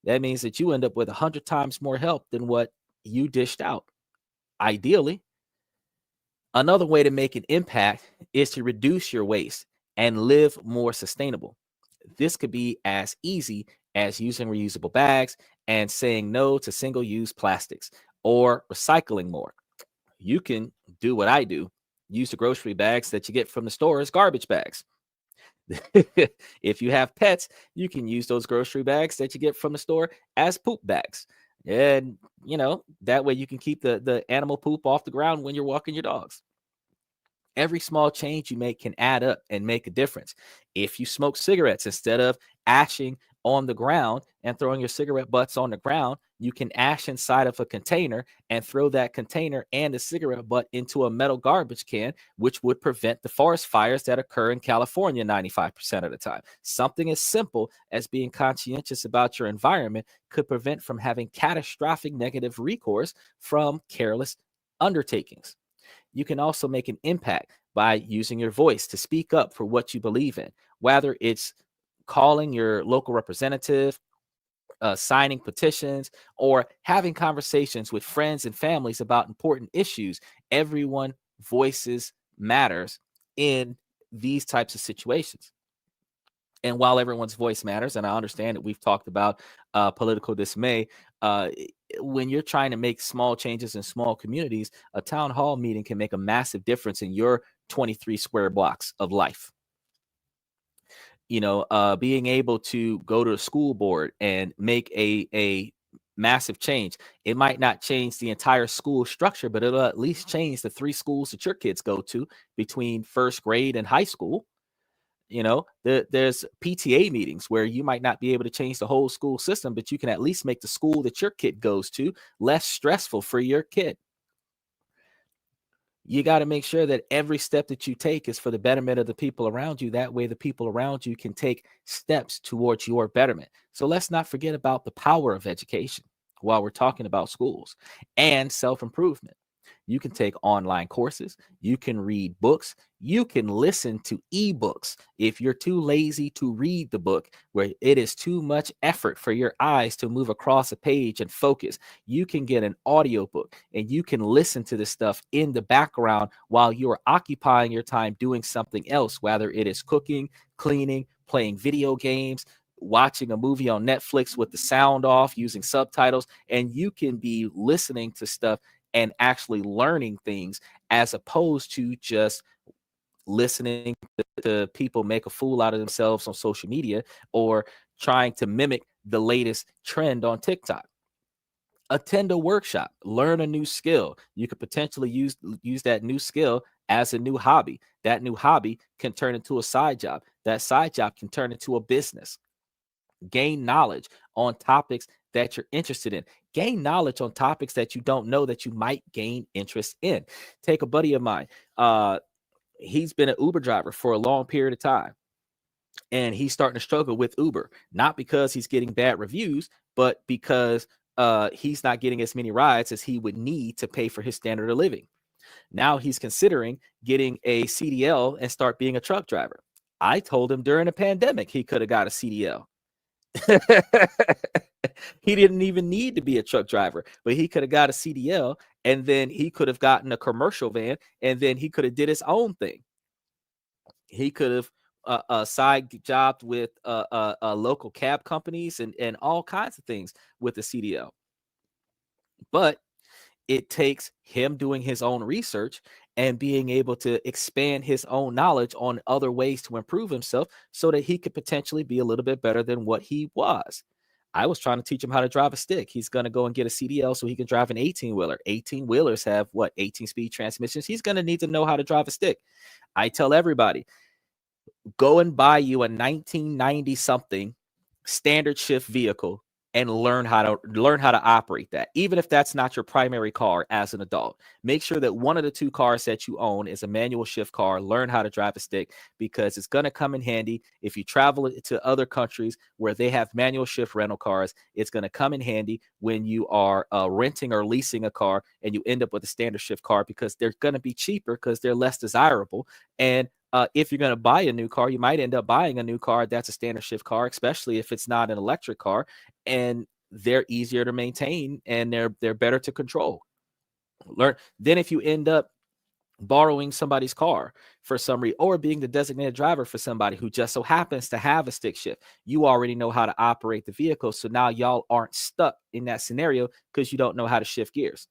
That means that you end up with 100 times more help than what you dished out, ideally. Another way to make an impact is to reduce your waste and live more sustainable. This could be as easy as using reusable bags and saying no to single use plastics or recycling more. You can do what I do, use the grocery bags that you get from the store as garbage bags. If you have pets, you can use those grocery bags that you get from the store as poop bags. And, that way you can keep the animal poop off the ground when you're walking your dogs. Every small change you make can add up and make a difference. If you smoke cigarettes, instead of ashing on the ground and throwing your cigarette butts on the ground, you can ash inside of a container and throw that container and the cigarette butt into a metal garbage can, which would prevent the forest fires that occur in California 95% of the time. Something as simple as being conscientious about your environment could prevent from having catastrophic negative recourse from careless undertakings. You can also make an impact by using your voice to speak up for what you believe in, whether it's calling your local representative, signing petitions, or having conversations with friends and families about important issues. Everyone voices matters in these types of situations. And while everyone's voice matters, and I understand that we've talked about political dismay, when you're trying to make small changes in small communities, a town hall meeting can make a massive difference in your 23 square blocks of life. Being able to go to a school board and make a massive change. It might not change the entire school structure, but it'll at least change the 3 schools that your kids go to between first grade and high school. There's PTA meetings where you might not be able to change the whole school system, but you can at least make the school that your kid goes to less stressful for your kid. You got to make sure that every step that you take is for the betterment of the people around you. That way, the people around you can take steps towards your betterment. So let's not forget about the power of education while we're talking about schools and self-improvement. You can take online courses. You can read books. You can listen to ebooks if you're too lazy to read the book, where it is too much effort for your eyes to move across a page and focus. You can get an audiobook and you can listen to this stuff in the background while you are occupying your time doing something else, whether it is cooking, cleaning, playing video games, watching a movie on Netflix with the sound off, using subtitles, and you can be listening to stuff and actually learning things, as opposed to just listening to people make a fool out of themselves on social media or trying to mimic the latest trend on TikTok. Attend a workshop, learn a new skill. You could potentially use that new skill as a new hobby. That new hobby can turn into a side job. That side job can turn into a business. Gain knowledge on topics that you're interested in. Gain knowledge on topics that you don't know that you might gain interest in. Take a buddy of mine. He's been an Uber driver for a long period of time, and he's starting to struggle with Uber, not because he's getting bad reviews, but because he's not getting as many rides as he would need to pay for his standard of living. Now he's considering getting a CDL and start being a truck driver. I told him during the pandemic he could have got a CDL. He didn't even need to be a truck driver, but he could have got a CDL, and then he could have gotten a commercial van, and then he could have did his own thing. He could have side jobbed with local cab companies and all kinds of things with the CDL. But it takes him doing his own research and being able to expand his own knowledge on other ways to improve himself so that he could potentially be a little bit better than what he was. I was trying to teach him how to drive a stick. He's going to go and get a CDL so he can drive an 18-wheeler. 18-wheelers have 18-speed transmissions. He's going to need to know how to drive a stick. I tell everybody, go and buy you a 1990 something standard shift vehicle and learn how to operate that, even if that's not your primary car as an adult. Make sure that one of the 2 cars that you own is a manual shift car. Learn how to drive a stick, because it's going to come in handy if you travel to other countries where they have manual shift rental cars. It's going to come in handy when you are renting or leasing a car and you end up with a standard shift car, because they're going to be cheaper because they're less desirable. And If you're going to buy a new car, you might end up buying a new car that's a standard shift car, especially if it's not an electric car, and they're easier to maintain and they're better to control. Learn then if you end up borrowing somebody's car for some reason, or being the designated driver for somebody who just so happens to have a stick shift, you already know how to operate the vehicle. So now y'all aren't stuck in that scenario because you don't know how to shift gears.